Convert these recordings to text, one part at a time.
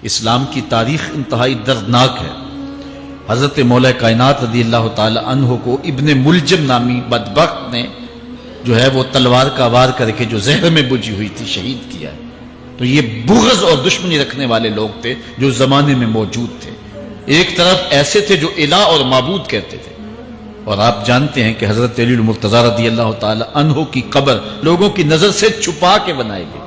اسلام کی تاریخ انتہائی دردناک ہے۔ حضرت مولا کائنات رضی اللہ تعالی عنہ کو ابن ملجم نامی بدبخت نے جو ہے وہ تلوار کا وار کر کے جو زہر میں بجھی ہوئی تھی شہید کیا ہے۔ تو یہ بغض اور دشمنی رکھنے والے لوگ تھے جو زمانے میں موجود تھے۔ ایک طرف ایسے تھے جو الہ اور معبود کہتے تھے، اور آپ جانتے ہیں کہ حضرت علی المرتضیٰ رضی اللہ تعالی عنہ کی قبر لوگوں کی نظر سے چھپا کے بنائی گئی،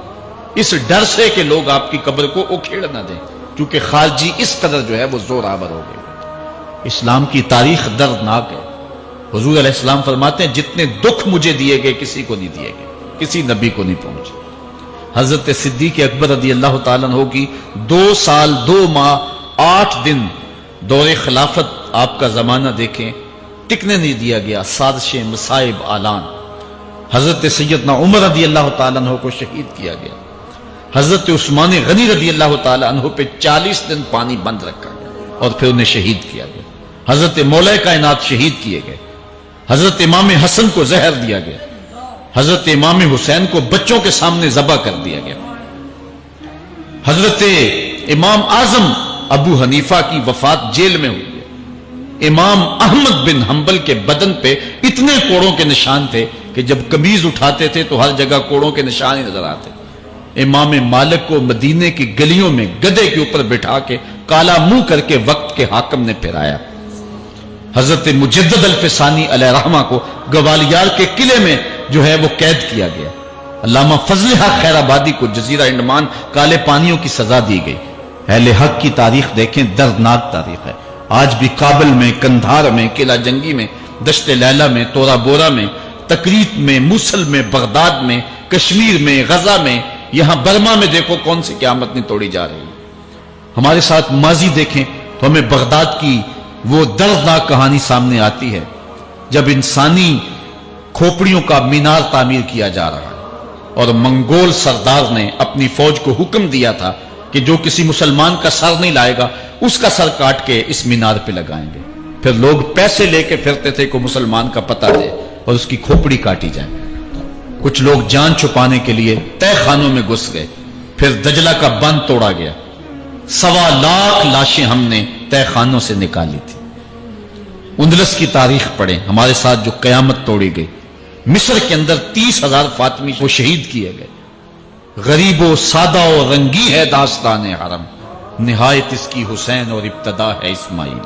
اس ڈر سے کہ لوگ آپ کی قبر کو اکھیڑ نہ دیں، کیونکہ خارجی اس قدر جو ہے وہ زور آور ہو گئے۔ اسلام کی تاریخ دردناک ہے۔ حضور علیہ السلام فرماتے ہیں جتنے دکھ مجھے دیے گئے کسی کو نہیں دیے گئے، کسی نبی کو نہیں پہنچے۔ حضرت صدیق اکبر رضی اللہ تعالیٰ عنہ کی 2 سال 2 ماہ 8 دن دور خلافت آپ کا زمانہ دیکھیں، ٹکنے نہیں دیا گیا، سازشیں، مصائب، اعلان۔ حضرت سیدنا عمر رضی اللہ تعالیٰ عنہ کو شہید کیا گیا۔ حضرت عثمان غنی رضی اللہ تعالیٰ عنہ پہ 40 دن پانی بند رکھا گیا اور پھر انہیں شہید کیا گیا۔ حضرت مولا کائنات شہید کیے گئے۔ حضرت امام حسن کو زہر دیا گیا۔ حضرت امام حسین کو بچوں کے سامنے ذبح کر دیا گیا۔ حضرت امام اعظم ابو حنیفہ کی وفات جیل میں ہوئی ہے۔ امام احمد بن حنبل کے بدن پہ اتنے کوڑوں کے نشان تھے کہ جب قمیض اٹھاتے تھے تو ہر جگہ کوڑوں کے نشان ہی نظر آتے۔ امام مالک کو مدینے کی گلیوں میں گدھے کے اوپر بٹھا کے کالا منہ کر کے وقت کے حاکم نے پھرایا۔ حضرت مجدد الفسانی علیہ رحمہ کو گوالیار کے قلعے میں جو ہے وہ قید کیا گیا۔ علامہ فضل حق خیر آبادی کو جزیرہ انڈمان کالے پانیوں کی سزا دی گئی۔ اہل حق کی تاریخ دیکھیں، دردناک تاریخ ہے۔ آج بھی کابل میں، کندھار میں، قلعہ جنگی میں، دشت لیلہ میں، تورا بورا میں، تکریت میں، موصل میں، بغداد میں، کشمیر میں، غزہ میں، یہاں برما میں دیکھو کون سی قیامت نہیں توڑی جا رہی ہے۔ ہمارے ساتھ ماضی دیکھیں تو ہمیں بغداد کی وہ دردناک کہانی سامنے آتی ہے جب انسانی کھوپڑیوں کا مینار تعمیر کیا جا رہا ہے اور منگول سردار نے اپنی فوج کو حکم دیا تھا کہ جو کسی مسلمان کا سر نہیں لائے گا اس کا سر کاٹ کے اس مینار پہ لگائیں گے۔ پھر لوگ پیسے لے کے پھرتے تھے کہ مسلمان کا پتہ دے اور اس کی کھوپڑی کاٹی جائے۔ کچھ لوگ جان چھپانے کے لیے تہ خانوں میں گھس گئے، پھر دجلہ کا بند توڑا گیا۔ 1.25 لاکھ لاشیں ہم نے تہ خانوں سے نکالی تھی۔ اندلس کی تاریخ پڑھیں، ہمارے ساتھ جو قیامت توڑی گئی۔ مصر کے اندر 30,000 فاطمی کو شہید کیے گئے۔ غریب و سادہ و رنگی ہے داستان حرم، نہایت اس کی حسین اور ابتدا ہے اسماعیل۔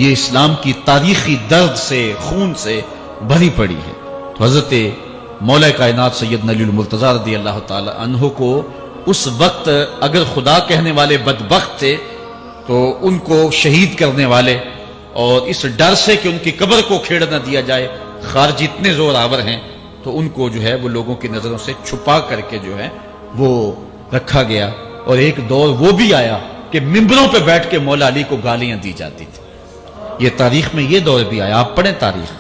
یہ اسلام کی تاریخی درد سے، خون سے بھری پڑی ہے۔ تو حضرت مولا کائنات سیدنا علی المرتضیٰ رضی اللہ تعالی عنہ کو اس وقت اگر خدا کہنے والے بدبخت تھے تو ان کو شہید کرنے والے اور اس ڈر سے کہ ان کی قبر کو کھیڑ نہ دیا جائے خارجی اتنے زور آور ہیں تو ان کو جو ہے وہ لوگوں کی نظروں سے چھپا کر کے جو ہے وہ رکھا گیا۔ اور ایک دور وہ بھی آیا کہ ممبروں پہ بیٹھ کے مولا علی کو گالیاں دی جاتی تھی۔ یہ تاریخ میں یہ دور بھی آیا، آپ پڑھیں تاریخ،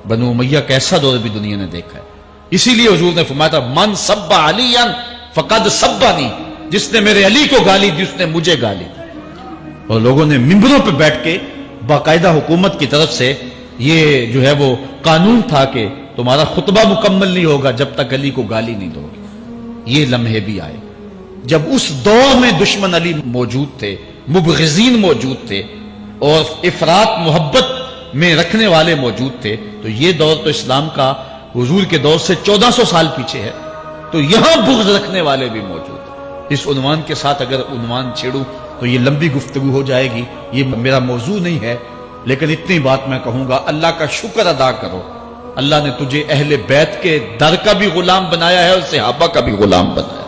بنو امیہ کا ایسا دور بھی دنیا نے دیکھا ہے۔ اسی لیے حضور نے فرمایا تھا من سب علی فقد سبنی، جس نے میرے علی کو گالی دی اس نے مجھے گالی دی۔ اور لوگوں نے ممبروں پہ بیٹھ کے باقاعدہ حکومت کی طرف سے یہ جو ہے وہ قانون تھا کہ تمہارا خطبہ مکمل نہیں ہوگا جب تک علی کو گالی نہیں دو گے۔ یہ لمحے بھی آئے جب اس دور میں دشمن علی موجود تھے، مبغضین موجود تھے اور افراط محبت میں رکھنے والے موجود تھے۔ تو یہ دور تو اسلام کا حضور کے دور سے 1400 سال پیچھے ہے، تو یہاں بغض رکھنے والے بھی موجود ہیں۔ اس عنوان کے ساتھ اگر عنوان چھیڑوں تو یہ لمبی گفتگو ہو جائے گی، یہ میرا موضوع نہیں ہے، لیکن اتنی بات میں کہوں گا، اللہ کا شکر ادا کرو، اللہ نے تجھے اہل بیت کے در کا بھی غلام بنایا ہے اور صحابہ کا بھی غلام بنایا ہے۔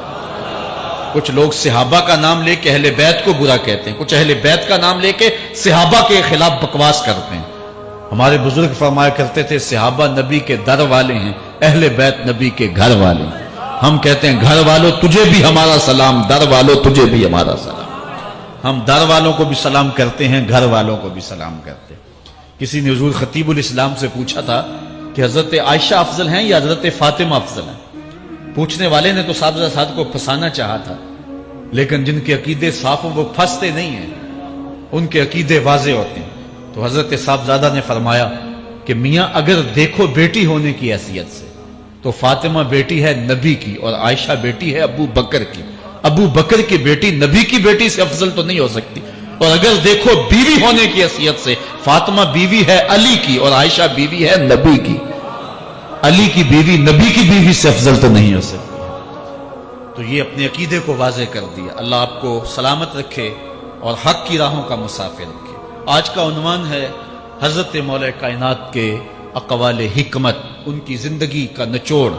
کچھ لوگ صحابہ کا نام لے کے اہل بیت کو برا کہتے ہیں، کچھ اہل بیت کا نام لے کے صحابہ کے خلاف بکواس کرتے ہیں۔ ہمارے بزرگ فرمایا کرتے تھے صحابہ نبی کے در والے ہیں، اہل بیت نبی کے گھر والے ہیں۔ ہم کہتے ہیں گھر والوں تجھے بھی ہمارا سلام، در والوں تجھے بھی ہمارا سلام۔ ہم در والوں کو بھی سلام کرتے ہیں، گھر والوں کو بھی سلام کرتے ہیں۔ کسی نے حضور خطیب الاسلام سے پوچھا تھا کہ حضرت عائشہ افضل ہیں یا حضرت فاطمہ افضل ہیں؟ پوچھنے والے نے تو صاحب کو پھنسانا چاہا تھا، لیکن جن کے عقیدے صاف ہوں وہ پھنستے نہیں ہیں، ان کے عقیدے واضح ہوتے ہیں۔ تو حضرت صاحبزادہ نے فرمایا کہ میاں اگر دیکھو بیٹی ہونے کی حیثیت سے تو فاطمہ بیٹی ہے نبی کی اور عائشہ بیٹی ہے ابو بکر کی، ابو بکر کی بیٹی نبی کی بیٹی سے افضل تو نہیں ہو سکتی. اور اگر دیکھو بیوی ہونے کی حیثیت سے، فاطمہ بیوی ہے علی کی اور عائشہ بیوی ہے نبی کی. علی کی بیوی نبی کی بیوی سے افضل تو نہیں ہو سکتی. تو یہ اپنے عقیدے کو واضح کر دیا. اللہ آپ کو سلامت رکھے اور حق کی راہوں کا مسافر رکھے. آج کا عنوان ہے حضرت مولا کائنات کے اقوال حکمت، ان کی زندگی کا نچوڑ.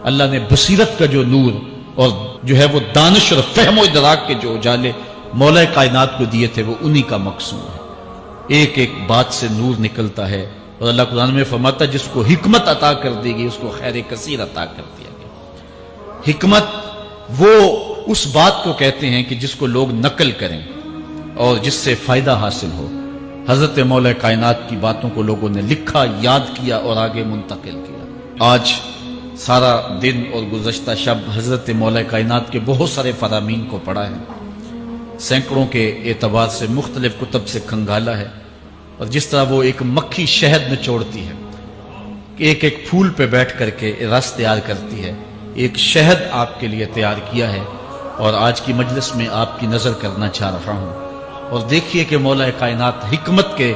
اللہ نے بصیرت کا جو نور اور جو ہے وہ دانش اور فہم و ادراک کے جو اجالے مولا کائنات کو دیے تھے، وہ انہی کا مقصود ہے. ایک ایک بات سے نور نکلتا ہے. اور اللہ قرآن میں فرماتا ہے جس کو حکمت عطا کر دی گئی اس کو خیر کثیر عطا کر دیا گیا. حکمت وہ اس بات کو کہتے ہیں کہ جس کو لوگ نقل کریں اور جس سے فائدہ حاصل ہو. حضرت مولا کائنات کی باتوں کو لوگوں نے لکھا، یاد کیا اور آگے منتقل کیا. آج سارا دن اور گزشتہ شب حضرت مولا کائنات کے بہت سارے فرامین کو پڑھا ہے، سینکڑوں کے اعتبار سے مختلف کتب سے کھنگالا ہے. اور جس طرح وہ ایک مکھی شہد نچوڑتی ہے، ایک ایک پھول پہ بیٹھ کر کے رس تیار کرتی ہے، ایک شہد آپ کے لیے تیار کیا ہے. اور آج کی مجلس میں آپ کی نظر کرنا چاہ رہا ہوں. اور دیکھیے کہ مولا کائنات حکمت کے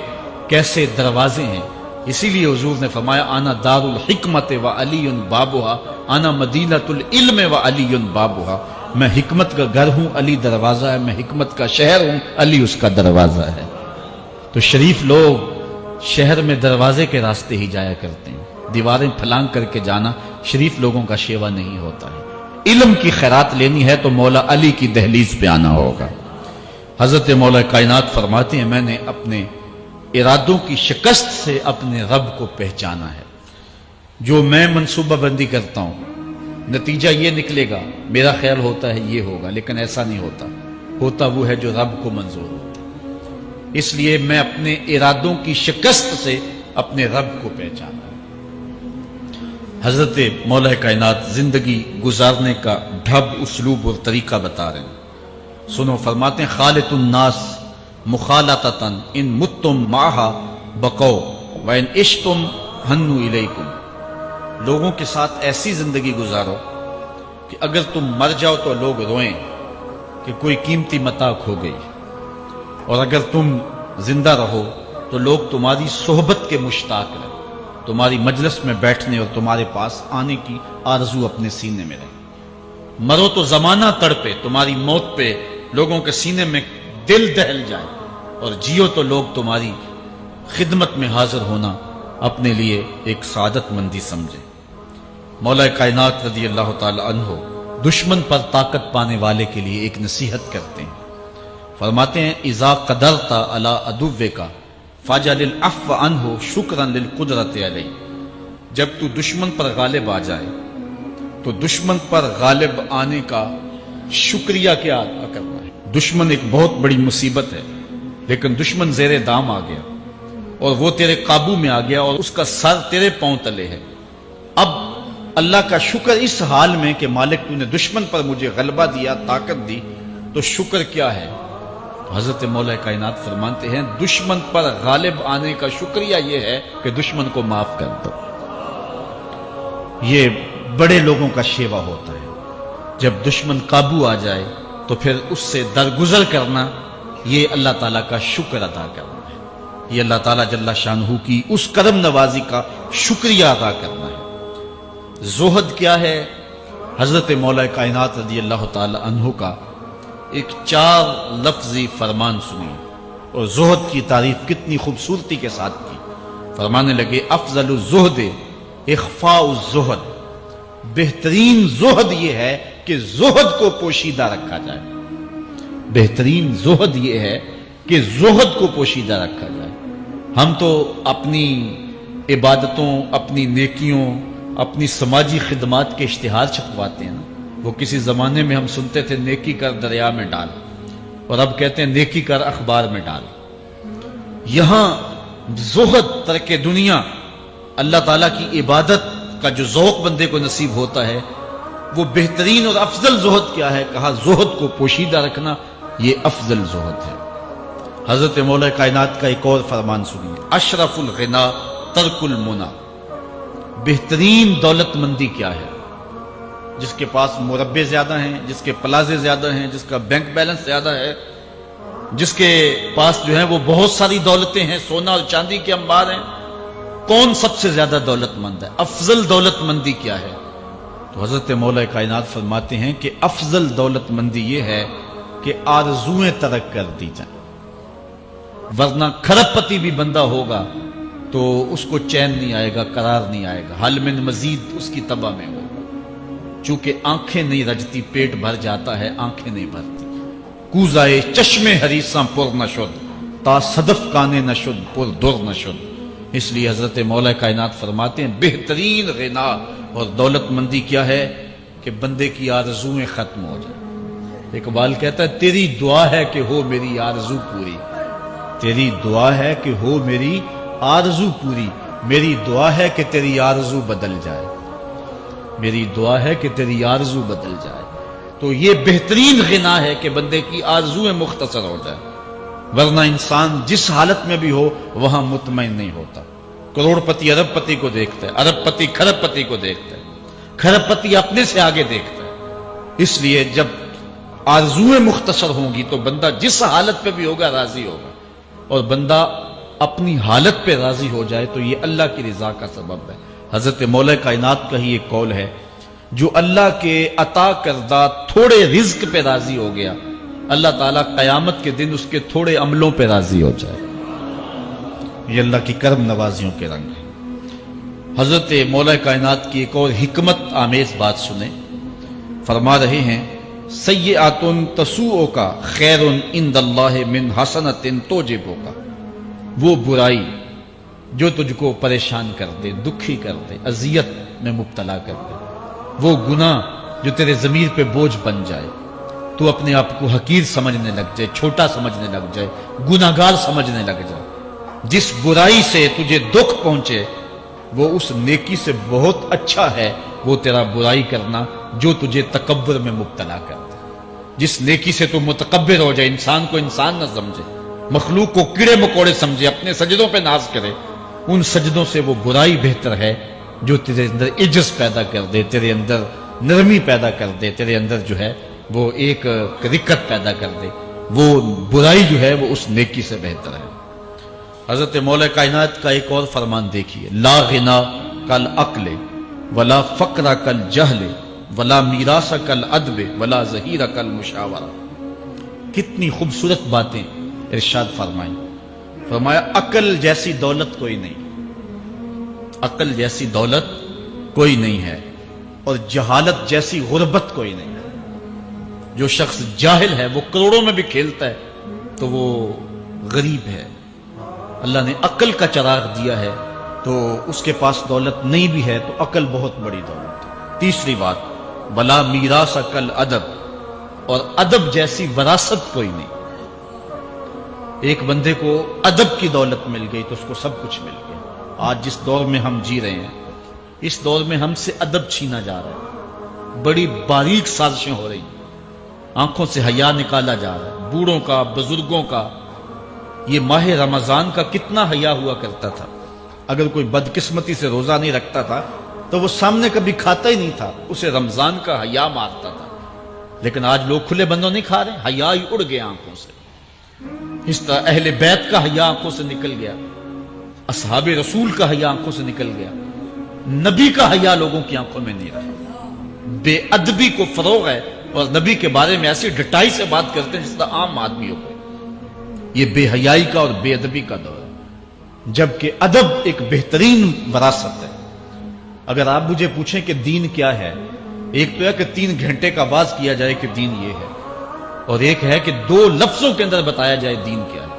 کیسے دروازے ہیں. اسی لیے حضور نے فرمایا آنا دار الحکمت و علی بابها، آنا مدینۃ العلم و علی بابها. میں حکمت کا گھر ہوں، علی دروازہ ہے. میں حکمت کا شہر ہوں، علی اس کا دروازہ ہے. تو شریف لوگ شہر میں دروازے کے راستے ہی جایا کرتے ہیں. دیواریں پھلانگ کر کے جانا شریف لوگوں کا شیوا نہیں ہوتا ہے. علم کی خیرات لینی ہے تو مولا علی کی دہلیز پہ آنا ہوگا. حضرت مولا کائنات فرماتے ہیں میں نے اپنے ارادوں کی شکست سے اپنے رب کو پہچانا ہے. جو میں منصوبہ بندی کرتا ہوں نتیجہ یہ نکلے گا، میرا خیال ہوتا ہے یہ ہوگا، لیکن ایسا نہیں ہوتا. ہوتا وہ ہے جو رب کو منظور ہوتا. اس لیے میں اپنے ارادوں کی شکست سے اپنے رب کو پہچانا. حضرت مولا کائنات زندگی گزارنے کا ڈھب، اسلوب اور طریقہ بتا رہے ہیں. سنو، فرماتے ہیں خالط الناس مخالطتاً ان متتم معها بقوا وان عشتم ہنوا الیکم. لوگوں کے ساتھ ایسی زندگی گزارو کہ اگر تم مر جاؤ تو لوگ روئیں کہ کوئی قیمتی متاع کھو گئی، اور اگر تم زندہ رہو تو لوگ تمہاری صحبت کے مشتاق رہیں، تمہاری مجلس میں بیٹھنے اور تمہارے پاس آنے کی آرزو اپنے سینے میں رہے. مرو تو زمانہ تڑپے، تمہاری موت پہ لوگوں کے سینے میں دل دہل جائے، اور جیو تو لوگ تمہاری خدمت میں حاضر ہونا اپنے لیے ایک سعادت مندی سمجھے. مولا کائنات رضی اللہ تعالی عنہ دشمن پر طاقت پانے والے کے لیے ایک نصیحت کرتے ہیں. فرماتے ہیں اذا قدرت علی عدوک فاجعل العفو عنہ شکرا للقدرت علیہ. جب تو دشمن پر غالب آ جائے تو دشمن پر غالب آنے کا شکریہ کیا ادا کرنا ہے. دشمن ایک بہت بڑی مصیبت ہے، لیکن دشمن زیر دام آ گیا اور وہ تیرے قابو میں آ گیا اور اس کا سر تیرے پاؤں تلے ہے. اب اللہ کا شکر اس حال میں کہ مالک تو نے دشمن پر مجھے غلبہ دیا، طاقت دی، تو شکر کیا ہے؟ حضرت مولا کائنات فرماتے ہیں دشمن پر غالب آنے کا شکریہ یہ ہے کہ دشمن کو معاف کر دو. یہ بڑے لوگوں کا شیوا ہوتا ہے. جب دشمن قابو آ جائے تو پھر اس سے درگزر کرنا، یہ اللہ تعالیٰ کا شکر ادا کرنا ہے. یہ اللہ تعالیٰ جل شانہ کی اس کرم نوازی کا شکریہ ادا کرنا ہے. زہد کیا ہے؟ حضرت مولا کائنات رضی اللہ تعالی عنہ کا ایک 4 لفظی فرمان سنیے اور زہد کی تعریف کتنی خوبصورتی کے ساتھ کی. فرمانے لگے افضل الزہد اخفاء الزہد. بہترین زہد یہ ہے کہ زہد کو پوشیدہ رکھا جائے. بہترین زہد یہ ہے کہ زہد کو پوشیدہ رکھا جائے. ہم تو اپنی عبادتوں، اپنی نیکیوں، اپنی سماجی خدمات کے اشتہار چھپواتے ہیں نا. وہ کسی زمانے میں ہم سنتے تھے نیکی کر دریا میں ڈال، اور اب کہتے ہیں نیکی کر اخبار میں ڈال. یہاں زہد، ترک دنیا، اللہ تعالیٰ کی عبادت کا جو ذوق بندے کو نصیب ہوتا ہے، وہ بہترین اور افضل زہد کیا ہے؟ کہا زہد کو پوشیدہ رکھنا، یہ افضل زہد ہے. حضرت مولا کائنات کا ایک اور فرمان سنیے اشرف الغنا ترک المنا. بہترین دولت مندی کیا ہے؟ جس کے پاس مربے زیادہ ہیں، جس کے پلازے زیادہ ہیں، جس کا بینک بیلنس زیادہ ہے، جس کے پاس جو ہے وہ بہت ساری دولتیں ہیں، سونا اور چاندی کے انبار ہیں، کون سب سے زیادہ دولت مند ہے؟ افضل دولت مندی کیا ہے؟ تو حضرت مولا کائنات فرماتے ہیں کہ افضل دولت مندی یہ ہے کہ آرزویں ترک کر دی جائیں، ورنہ کھرب پتی بھی بندہ ہوگا تو اس کو چین نہیں آئے گا، قرار نہیں آئے گا، حل من مزید اس کی تباہ میں ہوگا۔ چونکہ آنکھیں نہیں رجتی، پیٹ بھر جاتا ہے، آنکھیں نہیں بھرتی۔ کوزائے چشمے حریصاں پر نہ شد، تا صدف کانے نہ شد پر در نہ شد۔ اس لیے حضرت مولا کائنات فرماتے ہیں بہترین غنا اور دولت مندی کیا ہے کہ بندے کی آرزویں ختم ہو جائیں۔ اقبال کہتا ہے تیری دعا ہے کہ ہو میری آرزو پوری، تیری دعا ہے کہ ہو میری آرزو پوری، میری دعا ہے کہ تیری آرزو بدل جائے، میری دعا ہے کہ تیری آرزو بدل جائے۔ تو یہ بہترین غنا ہے کہ بندے کی آرزویں مختصر ہو جائے، ورنہ انسان جس حالت میں بھی ہو وہاں مطمئن نہیں ہوتا۔ کروڑ پتی ارب پتی کو دیکھتا ہے، ارب پتی کھرب پتی کو دیکھتا ہے، کھرب پتی اپنے سے آگے دیکھتا ہے۔ اس لیے جب آرزویں مختصر ہوں گی تو بندہ جس حالت پہ بھی ہوگا راضی ہوگا، اور بندہ اپنی حالت پہ راضی ہو جائے تو یہ اللہ کی رضا کا سبب ہے۔ حضرت مولا کائنات کا ہی ایک قول ہے جو اللہ کے عطا کردہ تھوڑے رزق پہ راضی ہو گیا، اللہ تعالیٰ قیامت کے دن اس کے تھوڑے عملوں پہ راضی ہو جائے۔ یہ اللہ کی کرم نوازیوں کے رنگ ہے۔ حضرت مولا کائنات کی ایک اور حکمت آمیز بات سنیں، فرما رہے ہیں سیئات تسوء کا خیر عند اللہ من حسنۃ توجب کا، وہ برائی جو تجھ کو پریشان کر دے، دکھی کر دے، اذیت میں مبتلا کر دے، وہ گناہ جو تیرے ضمیر پہ بوجھ بن جائے، تو اپنے آپ کو حقیر سمجھنے لگ جائے، چھوٹا سمجھنے لگ جائے، گناہگار سمجھنے لگ جائے، جس برائی سے تجھے دکھ پہنچے وہ اس نیکی سے بہت اچھا ہے وہ تیرا برائی کرنا جو تجھے تکبر میں مبتلا کر دے۔ جس نیکی سے تو متکبر ہو جائے، انسان کو انسان نہ سمجھے، مخلوق کو کیڑے مکوڑے سمجھے، اپنے سجدوں پہ ناز کرے، ان سجدوں سے وہ برائی بہتر ہے جو تیرے اندر عجز پیدا کر دے، تیرے اندر نرمی پیدا کر دے، تیرے اندر جو ہے وہ ایک رقت پیدا کر دے، وہ برائی جو ہے وہ اس نیکی سے بہتر ہے۔ حضرت مولا کائنات کا ایک اور فرمان دیکھیے، لا غنا کل عقل ولا فقر کل جہل ولا میراث کل ادب ولا ظہیر کل مشاورہ۔ کتنی خوبصورت باتیں ارشاد فرمائیں، فرمایا عقل جیسی دولت کوئی نہیں، عقل جیسی دولت کوئی نہیں ہے، اور جہالت جیسی غربت کوئی نہیں ہے۔ جو شخص جاہل ہے وہ کروڑوں میں بھی کھیلتا ہے تو وہ غریب ہے۔ اللہ نے عقل کا چراغ دیا ہے تو اس کے پاس دولت نہیں بھی ہے تو عقل بہت بڑی دولت ہے۔ تیسری بات، ولا میراث کل ادب، اور ادب جیسی وراثت کوئی نہیں۔ ایک بندے کو ادب کی دولت مل گئی تو اس کو سب کچھ مل گیا۔ آج جس دور میں ہم جی رہے ہیں اس دور میں ہم سے ادب چھینا جا رہا ہے، بڑی باریک سازشیں ہو رہی ہیں، آنکھوں سے حیا نکالا جا رہا ہے، بوڑھوں کا، بزرگوں کا۔ یہ ماہ رمضان کا کتنا حیا ہوا کرتا تھا، اگر کوئی بدقسمتی سے روزہ نہیں رکھتا تھا تو وہ سامنے کبھی کھاتا ہی نہیں تھا، اسے رمضان کا حیا مارتا تھا۔ لیکن آج لوگ کھلے بندوں نہیں کھا رہے، حیا ہی اڑ گیا آنکھوں سے۔ اس طرح اہل بیت کا حیا آنکھوں سے نکل گیا، اصحاب رسول کا حیا آنکھوں سے نکل گیا، نبی کا حیا لوگوں کی آنکھوں میں نہیں رہا۔ بے ادبی کو فروغ ہے، اور نبی کے بارے میں ایسی ڈٹائی سے بات کرتے ہیں جس طرح عام آدمیوں کو۔ یہ بے حیائی کا اور بے ادبی کا دور ہے، جبکہ ادب ایک بہترین وراثت ہے۔ اگر آپ مجھے پوچھیں کہ دین کیا ہے، ایک تو ہے کہ 3 گھنٹے کا واز کیا جائے کہ دین یہ ہے، اور ایک ہے کہ 2 لفظوں کے اندر بتایا جائے دین کیا ہے۔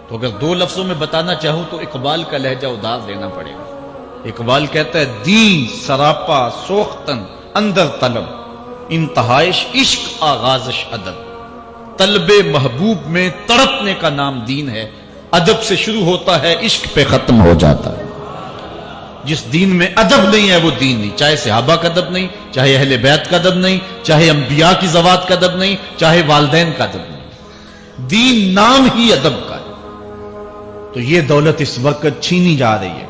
تو اگر 2 لفظوں میں بتانا چاہوں تو اقبال کا لہجہ ادار دینا پڑے گا۔ اقبال کہتا ہے دین سراپا سوختن اندر طلب، انتہائش عشق آغازش ادب۔ طلب محبوب میں تڑپنے کا نام دین ہے، ادب سے شروع ہوتا ہے عشق پہ ختم ہو جاتا ہے۔ جس دین میں ادب نہیں ہے وہ دین نہیں، چاہے صحابہ کا ادب نہیں، چاہے اہل بیت کا ادب نہیں، چاہے انبیاء کی ذوات کا ادب نہیں، چاہے والدین کا ادب نہیں، دین نام ہی ادب کا ہے۔ تو یہ دولت اس وقت چھینی جا رہی ہے،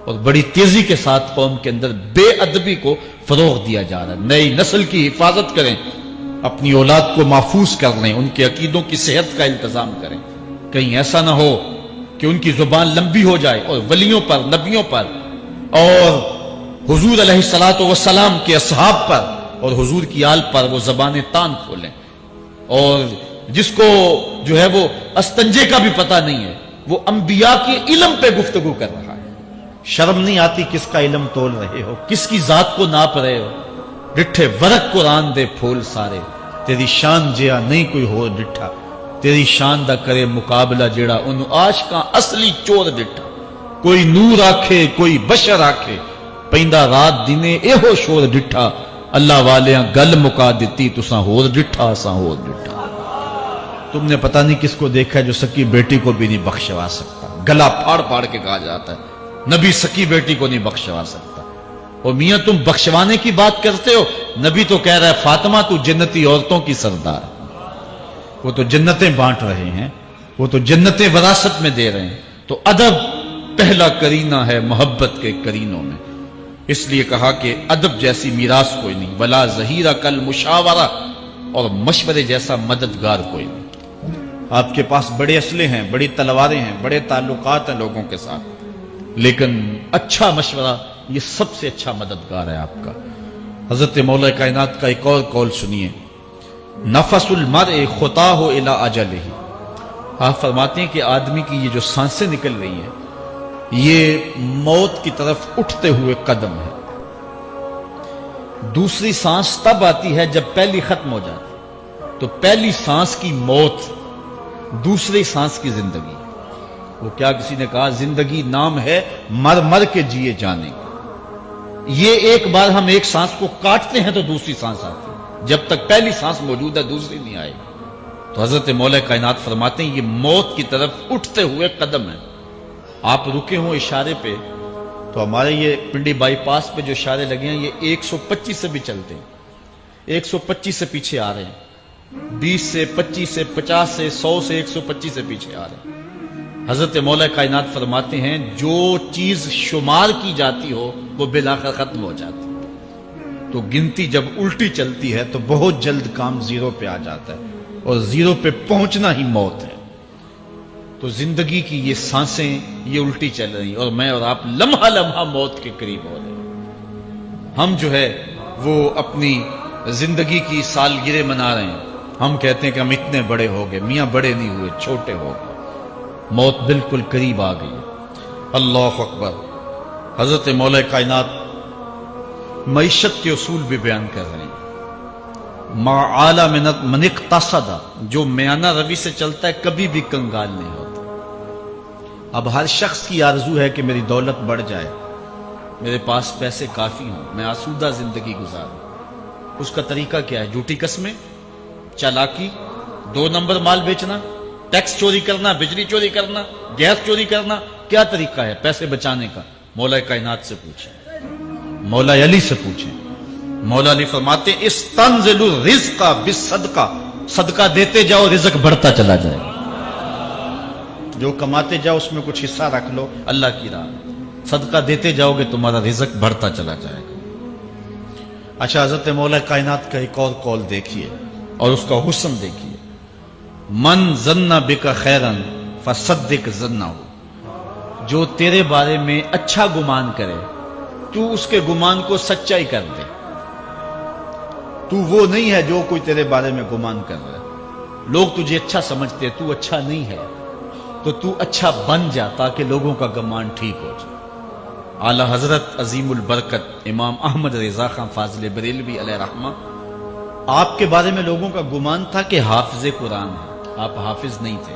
اور بڑی تیزی کے ساتھ قوم کے اندر بے ادبی کو فروغ دیا جا رہا ہے. نئی نسل کی حفاظت کریں، اپنی اولاد کو محفوظ کر لیں، ان کے عقیدوں کی صحت کا انتظام کریں. کہیں ایسا نہ ہو کہ ان کی زبان لمبی ہو جائے اور ولیوں پر، نبیوں پر اور حضور علیہ الصلوۃ والسلام کے اصحاب پر اور حضور کی آل پر وہ زبانیں تان کھولیں. اور جس کو جو ہے وہ استنجے کا بھی پتہ نہیں ہے، وہ انبیاء کے علم پہ گفتگو کر رہا ہے. شرم نہیں آتی کس کا علم تول رہے ہو، کس کی ذات کو ناپ رہے ہو. ڈٹھے ورق قرآن دے پھول سارے، تیری شان جیا نہیں کوئی ہو ڈٹھا. تیری شان دا کرے مقابلہ جیڑا ان عاشقاں اصلی چور ڈٹھا. کوئی نور آکھے کوئی بشر آکھے، پیندا رات دینے اے ہو شور ڈٹھا. اللہ والیاں گل مکا دیتی تساں ہور ڈٹھا اساں ہور ڈٹھا. تم نے پتہ نہیں کس کو دیکھا ہے جو سکی بیٹی کو بھی نہیں بخشوا سکتا. گلا پھاڑ پھاڑ کے کہا جاتا ہے نبی سکی بیٹی کو نہیں بخشوا سکتا. اور میاں تم بخشوانے کی بات کرتے ہو، نبی تو کہہ رہا ہے فاطمہ تو جنتی عورتوں کی سردار. وہ تو جنتیں بانٹ رہے ہیں، وہ تو جنتیں وراثت میں دے رہے ہیں. تو ادب پہلا کرینہ ہے محبت کے کرینوں میں. اس لیے کہا کہ ادب جیسی میراث کوئی نہیں. ولا ظہیرہ کل مشاورہ، اور مشورے جیسا مددگار کوئی نہیں. آپ کے پاس بڑے اسلحے ہیں، بڑی تلواریں ہیں، بڑے تعلقات ہیں لوگوں کے ساتھ، لیکن اچھا مشورہ یہ سب سے اچھا مددگار ہے آپ کا. حضرت مولا کائنات کا ایک اور قول سنیے. نفس المرء خطاہ الی اجلہ. آپ فرماتے ہیں کہ آدمی کی یہ جو سانسیں نکل رہی ہیں یہ موت کی طرف اٹھتے ہوئے قدم ہے. دوسری سانس تب آتی ہے جب پہلی ختم ہو جاتی. تو پہلی سانس کی موت، دوسری سانس کی زندگی. وہ کیا کسی نے کہا زندگی نام ہے مر مر کے جیے جانے کا. یہ ایک بار ہم ایک سانس کو کاٹتے ہیں تو دوسری سانس آتی ہے. جب تک پہلی سانس موجود ہے دوسری نہیں آئے گی. تو حضرت مولا کائنات فرماتے ہیں یہ موت کی طرف اٹھتے ہوئے قدم ہے. آپ رکے ہوں اشارے پہ تو ہمارے یہ پنڈی بائی پاس پہ جو اشارے لگے ہیں یہ 125 سے بھی چلتے ہیں. 125 سے پیچھے آ رہے ہیں، 20 سے 25 سے 50 سے 100 سے 125 سے پیچھے آ رہے ہیں. حضرت مولا کائنات فرماتے ہیں جو چیز شمار کی جاتی ہو وہ بالآخر ختم ہو جاتی. تو گنتی جب الٹی چلتی ہے تو بہت جلد کام زیرو پہ آ جاتا ہے، اور زیرو پہ پہنچنا ہی موت ہے. تو زندگی کی یہ سانسیں یہ الٹی چل رہی ہیں، اور میں اور آپ لمحہ لمحہ موت کے قریب ہو رہے ہیں. ہم جو ہے وہ اپنی زندگی کی سالگرہ منا رہے ہیں. ہم کہتے ہیں کہ ہم اتنے بڑے ہو گئے. میاں بڑے نہیں ہوئے، چھوٹے ہو گئے. موت بالکل قریب آ گئی. اللہ اکبر. حضرت مولا کائنات معیشت کے اصول بھی بیان کر رہے ہیں. ما اعلی من اقتصد، جو میانہ روی سے چلتا ہے کبھی بھی کنگال نہیں ہوتا. اب ہر شخص کی آرزو ہے کہ میری دولت بڑھ جائے، میرے پاس پیسے کافی ہوں، میں آسودہ زندگی گزاروں. اس کا طریقہ کیا ہے؟ جھوٹی قسمیں، چالاکی، 2 نمبر مال بیچنا، ٹیکس چوری کرنا، بجلی چوری کرنا، گیس چوری کرنا. کیا طریقہ ہے پیسے بچانے کا؟ مولا کائنات سے پوچھیں، مولا علی سے پوچھیں. مولا علی فرماتے ہیں استنزل الرزق بالصدقہ، صدقہ دیتے جاؤ رزق بڑھتا چلا جائے گا. جو کماتے جاؤ اس میں کچھ حصہ رکھ لو اللہ کی راہ. صدقہ دیتے جاؤ گے تمہارا رزق بڑھتا چلا جائے گا. اچھا حضرت مولا کائنات کا ایک اور قول دیکھیے اور اس کا حسن دیکھیے. من ظن بک خیرا فصدق ظنہ، جو تیرے بارے میں اچھا گمان کرے تو اس کے گمان کو سچائی کر دے. تو وہ نہیں ہے جو کوئی تیرے بارے میں گمان کر رہا ہے. لوگ تجھے اچھا سمجھتے تو اچھا نہیں ہے، تو تو اچھا بن جا تاکہ لوگوں کا گمان ٹھیک ہو جائے. اعلی حضرت عظیم البرکت امام احمد رضا خان فاضل بریلوی علیہ رحمہ، آپ کے بارے میں لوگوں کا گمان تھا کہ حافظ قرآن ہے. آپ حافظ نہیں تھے،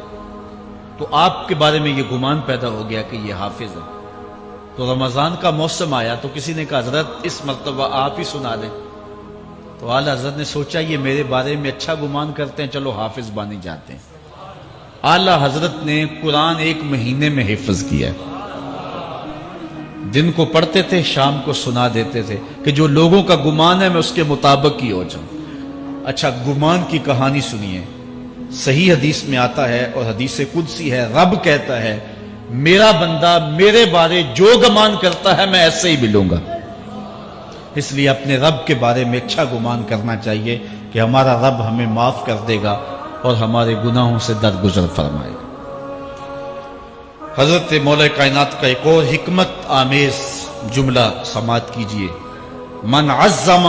تو آپ کے بارے میں یہ گمان پیدا ہو گیا کہ یہ حافظ ہے. تو رمضان کا موسم آیا تو کسی نے کہا حضرت اس مرتبہ آپ ہی سنا دیں. تو اعلی حضرت نے سوچا یہ میرے بارے میں اچھا گمان کرتے ہیں، چلو حافظ بانی جاتے ہیں. اعلی حضرت نے قرآن 1 مہینے میں حفظ کیا. دن کو پڑھتے تھے، شام کو سنا دیتے تھے کہ جو لوگوں کا گمان ہے میں اس کے مطابق ہی ہو جاؤں. اچھا گمان کی کہانی سنیے. صحیح حدیث میں آتا ہے اور حدیث قدسی ہے، رب کہتا ہے میرا بندہ میرے بارے جو گمان کرتا ہے میں ایسے ہی ملوں گا. اس لیے اپنے رب کے بارے میں اچھا گمان کرنا چاہیے کہ ہمارا رب ہمیں معاف کر دے گا اور ہمارے گناہوں سے درگزر فرمائے گا۔ حضرت مولا کائنات کا ایک اور حکمت آمیز جملہ سماعت کیجئے، من عظم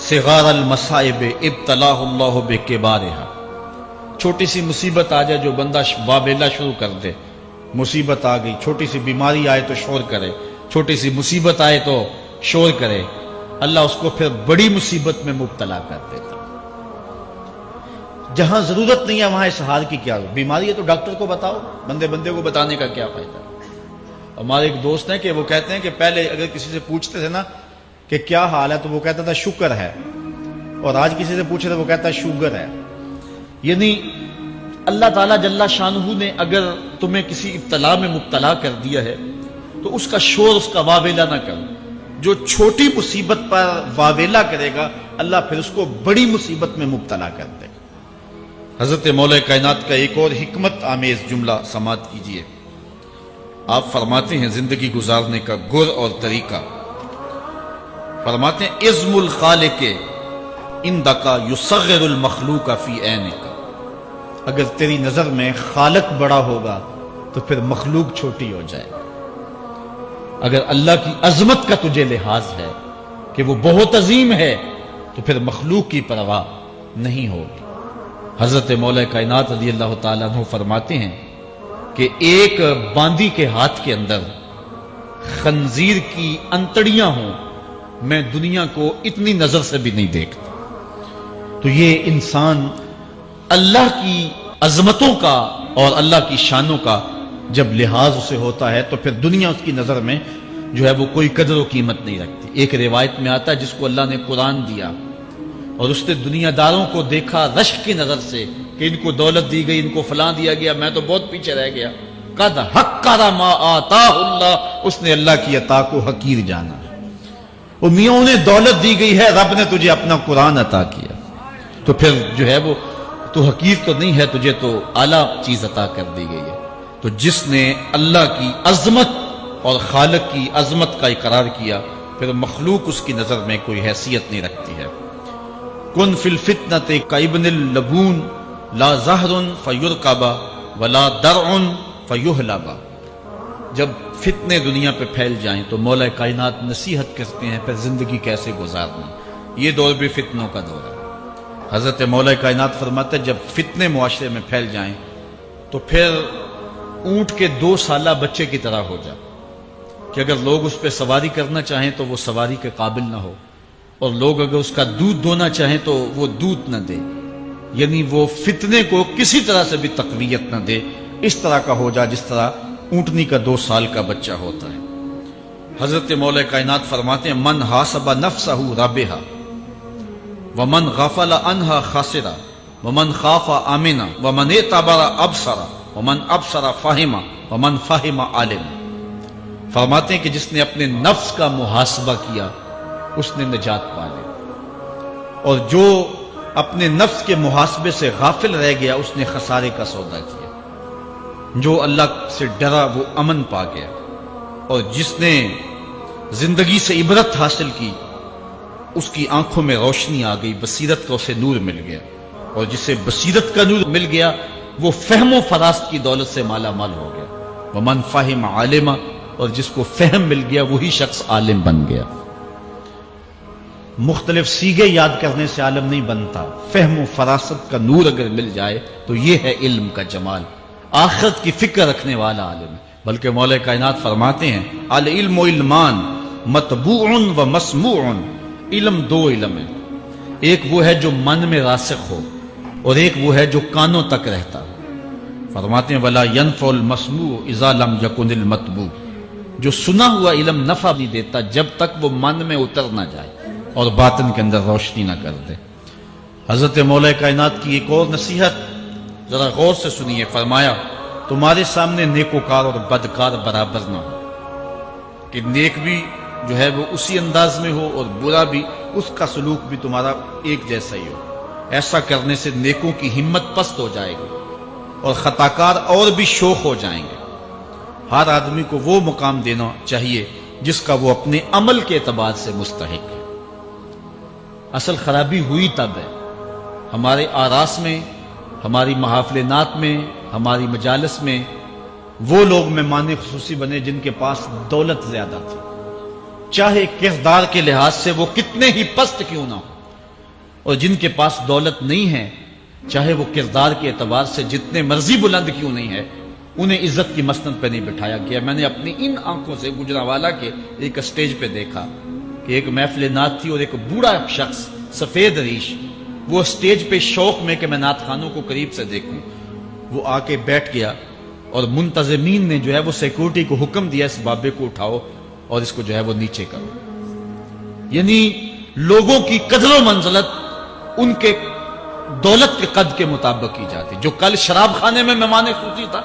صغار المصائب ابتلاہ اللہ بکبارہا۔ چھوٹی سی مصیبت آ جائے جو بندہ وابیلا شروع کر دے، مصیبت آ گئی، چھوٹی سی بیماری آئے تو شور کرے، چھوٹی سی مصیبت آئے تو شور کرے، اللہ اس کو پھر بڑی مصیبت میں مبتلا کر دیتا۔ جہاں ضرورت نہیں ہے وہاں اظہار کی کیا ضرورت؟ بیماری ہے تو ڈاکٹر کو بتاؤ، بندے کو بتانے کا کیا فائدہ؟ ہمارے ایک دوست ہیں کہ وہ کہتے ہیں کہ پہلے اگر کسی سے پوچھتے تھے نا کہ کیا حال ہے تو وہ کہتا تھا شکر ہے، اور آج کسی سے پوچھے تو وہ کہتا ہے شوگر ہے۔ یعنی اللہ تعالیٰ جل شانہ نے اگر تمہیں کسی ابتلا میں مبتلا کر دیا ہے تو اس کا شور، اس کا واویلا نہ کرو۔ جو چھوٹی مصیبت پر واویلا کرے گا اللہ پھر اس کو بڑی مصیبت میں مبتلا کر دے گا۔ حضرت مولا کائنات کا ایک اور حکمت آمیز جملہ سماعت کیجئے، آپ فرماتے ہیں زندگی گزارنے کا گر اور طریقہ، فرماتے ہیں عظم الخالق عندک یصغر المخلوق فی عینک۔ اگر تیری نظر میں خالق بڑا ہوگا تو پھر مخلوق چھوٹی ہو جائے۔ اگر اللہ کی عظمت کا تجھے لحاظ ہے کہ وہ بہت عظیم ہے تو پھر مخلوق کی پرواہ نہیں ہوگی۔ حضرت مولا کائنات رضی اللہ تعالیٰ عنہ فرماتے ہیں کہ ایک باندی کے ہاتھ کے اندر خنزیر کی انتڑیاں ہوں، میں دنیا کو اتنی نظر سے بھی نہیں دیکھتا۔ تو یہ انسان اللہ کی عظمتوں کا اور اللہ کی شانوں کا جب لحاظ اسے ہوتا ہے تو پھر دنیا اس کی نظر میں جو ہے وہ کوئی قدر و قیمت نہیں رکھتی۔ ایک روایت میں آتا ہے جس کو اللہ نے قرآن دیا اور اس نے دنیا داروں کو دیکھا رشک کی نظر سے کہ ان کو دولت دی گئی، ان کو فلاں دیا گیا، میں تو بہت پیچھے رہ گیا۔ قد حقر ما آتاہ اللہ، اس نے اللہ کی عطا کو حقیر جانا۔ وہ میاں انہیں دولت دی گئی ہے، رب نے تجھے اپنا قرآن عطا کیا، تو پھر جو ہے وہ تو حقیر تو نہیں ہے، تجھے تو اعلیٰ چیز عطا کر دی گئی ہے۔ تو جس نے اللہ کی عظمت اور خالق کی عظمت کا اقرار کیا پھر مخلوق اس کی نظر میں کوئی حیثیت نہیں رکھتی ہے۔ کن فی الفتنۃ کابن اللبون لا زہر فیرکب ولا درع فیحلب۔ جب فتنے دنیا پہ پھیل جائیں تو مولا کائنات نصیحت کرتے ہیں پھر زندگی کیسے گزارنا۔ یہ دور بھی فتنوں کا دور ہے۔ حضرت مولا کائنات فرماتے ہیں جب فتنے معاشرے میں پھیل جائیں تو پھر اونٹ کے 2 سالہ بچے کی طرح ہو جائے کہ اگر لوگ اس پہ سواری کرنا چاہیں تو وہ سواری کے قابل نہ ہو، اور لوگ اگر اس کا دودھ دونا چاہیں تو وہ دودھ نہ دے، یعنی وہ فتنے کو کسی طرح سے بھی تقویت نہ دے، اس طرح کا ہو جائے جس طرح اونٹنی کا 2 سال کا بچہ ہوتا ہے۔ حضرت مولا کائنات فرماتے ہیں من حاسب نفسہ رابحہ ومن غفل عنہا خاسرہ ومن خاف آمنہ ومن اعتبر ابصر ومن ابصر فہم ومن فہم عالم۔ فرماتے ہیں کہ جس نے اپنے نفس کا محاسبہ کیا اس نے نجات پا لی، اور جو اپنے نفس کے محاسبے سے غافل رہ گیا اس نے خسارے کا سودا کیا۔ جو اللہ سے ڈرا وہ امن پا گیا، اور جس نے زندگی سے عبرت حاصل کی اس کی آنکھوں میں روشنی آ گئی، بصیرت کا اسے نور مل گیا، اور جسے بصیرت کا نور مل گیا وہ فہم و فراست کی دولت سے مالا مال ہو گیا۔ ومن فہم عالم، اور جس کو فہم مل گیا وہی شخص عالم بن گیا۔ مختلف سیغے یاد کرنے سے عالم نہیں بنتا، فہم و فراست کا نور اگر مل جائے تو یہ ہے علم کا جمال، آخرت کی فکر رکھنے والا عالم ہے۔ بلکہ مولا کائنات فرماتے ہیں العلم علمان مطبوع و مسموع، علم 2 علم ہے، ایک وہ ہے جو من میں راسخ ہو اور ایک وہ ہے جو کانوں تک رہتا ہے۔ فرماتے ہیں ولا ينفع المسموع اذا لم يكن المطبوع، جو سنا ہوا علم نفع نہیں دیتا جب تک وہ من میں اتر نہ جائے اور باطن کے اندر روشنی نہ کر دے۔ حضرت مولا کائنات کی ایک اور نصیحت ذرا غور سے سنیے، فرمایا تمہارے سامنے نیکوکار اور بدکار برابر نہ ہو، کہ نیک بھی جو ہے وہ اسی انداز میں ہو اور برا بھی اس کا سلوک بھی تمہارا ایک جیسا ہی ہو۔ ایسا کرنے سے نیکوں کی ہمت پست ہو جائے گی اور خطاکار اور بھی شوخ ہو جائیں گے۔ ہر آدمی کو وہ مقام دینا چاہیے جس کا وہ اپنے عمل کے اعتبار سے مستحق ہے۔ اصل خرابی ہوئی تب ہے ہمارے آراس میں، ہماری محافل نعت میں، ہماری مجالس میں وہ لوگ مہمان خصوصی بنے جن کے پاس دولت زیادہ تھی، چاہے کردار کے لحاظ سے وہ کتنے ہی پست کیوں نہ ہو، اور جن کے پاس دولت نہیں ہے چاہے وہ کردار کے اعتبار سے جتنے مرضی بلند کیوں نہیں ہے، انہیں عزت کی مسند پہ نہیں بٹھایا گیا۔ میں نے اپنی ان آنکھوں سے گجرانوالہ کے ایک اسٹیج پہ دیکھا کہ ایک محفل نعت تھی اور ایک بوڑھا شخص سفید ریش، وہ اسٹیج پہ شوق میں کہ میں نعت خانوں کو قریب سے دیکھوں، وہ آ کے بیٹھ گیا اور منتظمین نے جو ہے وہ سیکورٹی کو حکم دیا اس بابے کو اٹھاؤ اور اس کو جو ہے وہ نیچے کرو۔ یعنی لوگوں کی قدر و منزلت ان کے دولت کے قد کے مطابق کی جاتی، جو کل شراب خانے میں مہمان خصوصی تھا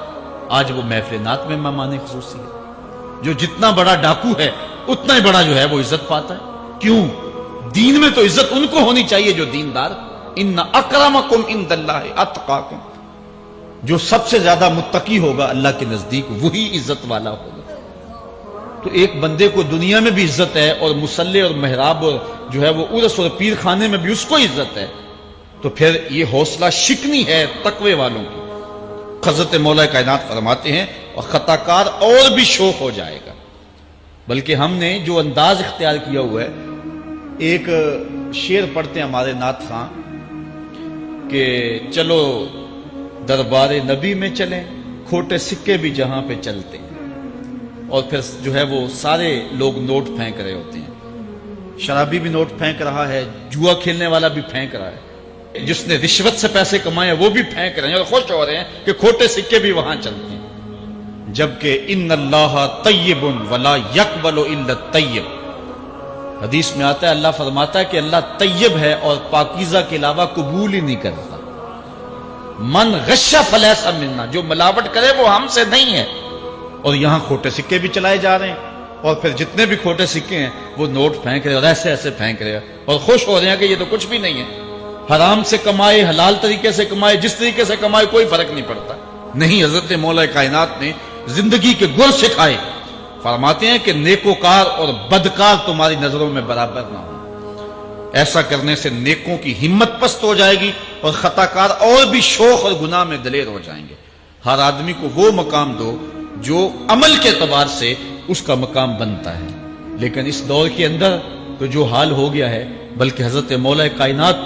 آج وہ محفل نعت میں مہمان خصوصی ہے، جو جتنا بڑا ڈاکو ہے اتنا ہی بڑا جو ہے وہ عزت پاتا ہے۔ کیوں؟ دین میں تو عزت ان کو ہونی چاہیے جو دیندار، ان اکرمکم عند اللہ اتقاکم، جو سب سے زیادہ متقی ہوگا اللہ کے نزدیک وہی عزت والا ہوگا۔ تو ایک بندے کو دنیا میں بھی عزت ہے اور مصلی اور محراب اور جو ہے وہ عرس اور پیر خانے میں بھی اس کو عزت ہے، تو پھر یہ حوصلہ شکنی ہے تقوی والوں کی۔ حضرت مولا کائنات فرماتے ہیں اور خطا کار اور بھی شوق ہو جائے گا، بلکہ ہم نے جو انداز اختیار کیا ہوا ہے، ایک شعر پڑھتے ہیں ہمارے نعت خاں کہ چلو دربار نبی میں چلیں، کھوٹے سکے بھی جہاں پہ چلتے ہیں، اور پھر جو ہے وہ سارے لوگ نوٹ پھینک رہے ہوتے ہیں، شرابی بھی نوٹ پھینک رہا ہے، جوا کھیلنے والا بھی پھینک رہا ہے، جس نے رشوت سے پیسے کمائے وہ بھی پھینک رہے ہیں اور خوش ہو رہے ہیں کہ کھوٹے سکے بھی وہاں چلتے ہیں، جبکہ ان اللہ طیب ولا یقبل الا الطیب، حدیث میں آتا ہے اللہ فرماتا ہے کہ اللہ طیب ہے اور پاکیزہ کے علاوہ قبول ہی نہیں کرتا۔ من غش فلیس منا، جو ملاوٹ کرے وہ ہم سے نہیں ہے، اور یہاں کھوٹے سکے بھی چلائے جا رہے ہیں، اور پھر جتنے بھی کھوٹے سکے ہیں وہ نوٹ پھینک رہے اور ایسے ایسے پھینک رہے اور خوش ہو رہے ہیں کہ یہ تو کچھ بھی نہیں ہے، حرام سے کمائے حلال طریقے سے کمائے جس طریقے سے کمائے کوئی فرق نہیں پڑتا۔ نہیں، حضرت مولا کائنات نے زندگی کے گر سکھائے، فرماتے ہیں کہ نیکوکار اور بدکار تمہاری نظروں میں برابر نہ ہو، ایسا کرنے سے نیکوں کی ہمت پست ہو جائے گی اور خطا کار اور بھی شوق اور گناہ میں دلیر ہو جائیں گے۔ ہر آدمی کو وہ مقام دو جو عمل کے اعتبار سے اس کا مقام بنتا ہے، لیکن اس دور کے اندر تو جو حال ہو گیا ہے، بلکہ حضرت مولا کائنات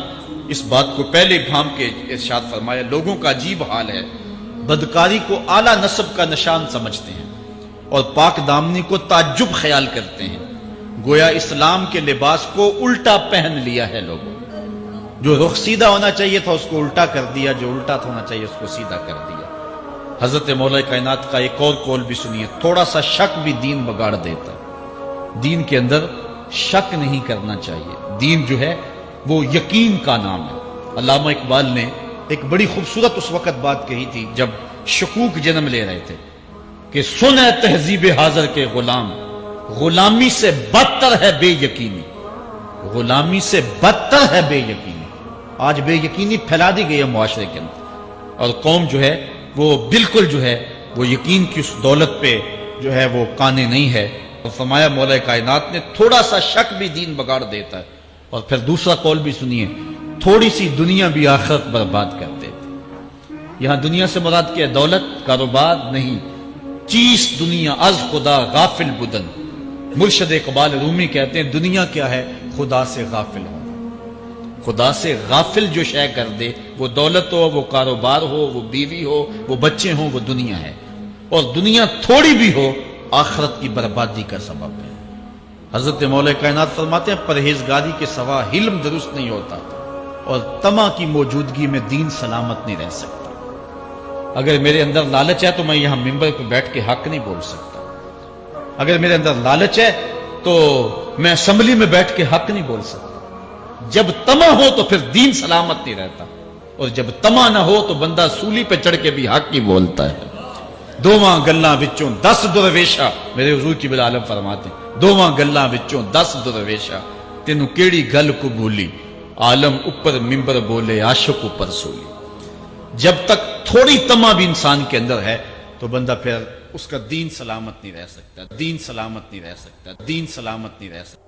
اس بات کو پہلے گھام کے ارشاد فرمایا، لوگوں کا عجیب حال ہے، بدکاری کو اعلیٰ نسب کا نشان سمجھتے ہیں اور پاک دامنی کو تعجب خیال کرتے ہیں، گویا اسلام کے لباس کو الٹا پہن لیا ہے لوگوں، جو رخ سیدھا ہونا چاہیے تھا اس کو الٹا کر دیا، جو الٹا ہونا چاہیے اس کو سیدھا کر دیا۔ حضرت مولا کائنات کا ایک اور قول بھی سنیے، تھوڑا سا شک بھی دین بگاڑ دیتا ہے، دین کے اندر شک نہیں کرنا چاہیے، دین جو ہے وہ یقین کا نام ہے۔ علامہ اقبال نے ایک بڑی خوبصورت اس وقت بات کہی تھی جب شکوک جنم لے رہے تھے کہ سن ہے تہذیب حاضر کے غلام، غلامی سے بدتر ہے بے یقینی، غلامی سے بدتر ہے بے یقینی۔ آج بے یقینی پھیلا دی گئی ہے معاشرے کے اندر، اور قوم جو ہے وہ بالکل جو ہے وہ یقین کی اس دولت پہ جو ہے وہ قانے نہیں ہے، اور فرمایا مولا کائنات نے تھوڑا سا شک بھی دین بگاڑ دیتا ہے۔ اور پھر دوسرا قول بھی سنیے، تھوڑی سی دنیا بھی آخرت برباد کر دیتی۔ یہاں دنیا سے مراد کیا؟ دولت، کاروبار نہیں، چیز دنیا از خدا غافل بدن۔ مرشد اقبال رومی کہتے ہیں دنیا کیا ہے؟ خدا سے غافل ہو، خدا سے غافل جو شے کر دے، وہ دولت ہو، وہ کاروبار ہو، وہ بیوی ہو، وہ بچے ہوں، وہ دنیا ہے، اور دنیا تھوڑی بھی ہو آخرت کی بربادی کا سبب ہے۔ حضرت مولا کائنات فرماتے ہیں پرہیزگاری کے سوا علم درست نہیں ہوتا، اور طمع کی موجودگی میں دین سلامت نہیں رہ سکتا۔ اگر میرے اندر لالچ ہے تو میں یہاں ممبر پہ بیٹھ کے حق نہیں بول سکتا، اگر میرے اندر لالچ ہے تو میں اسمبلی میں بیٹھ کے حق نہیں بول سکتا۔ جب طمع ہو تو پھر دین سلامت نہیں رہتا، اور جب طمع نہ ہو تو بندہ سولی پہ چڑھ کے بھی حق ہی بولتا ہے۔ دوواں گلاں وچوں 10 درویشا، میرے حضور کی بالعالم فرماتے ہیں دوواں گلاں وچوں 10 درویشا، تینوں کیڑی گل کو بولی، عالم اوپر ممبر بولے عاشق اوپر سولی۔ جب تک تھوڑی طمع بھی انسان کے اندر ہے تو بندہ پھر اس کا دین سلامت نہیں رہ سکتا، دین سلامت نہیں رہ سکتا، دین سلامت نہیں رہ سکتا۔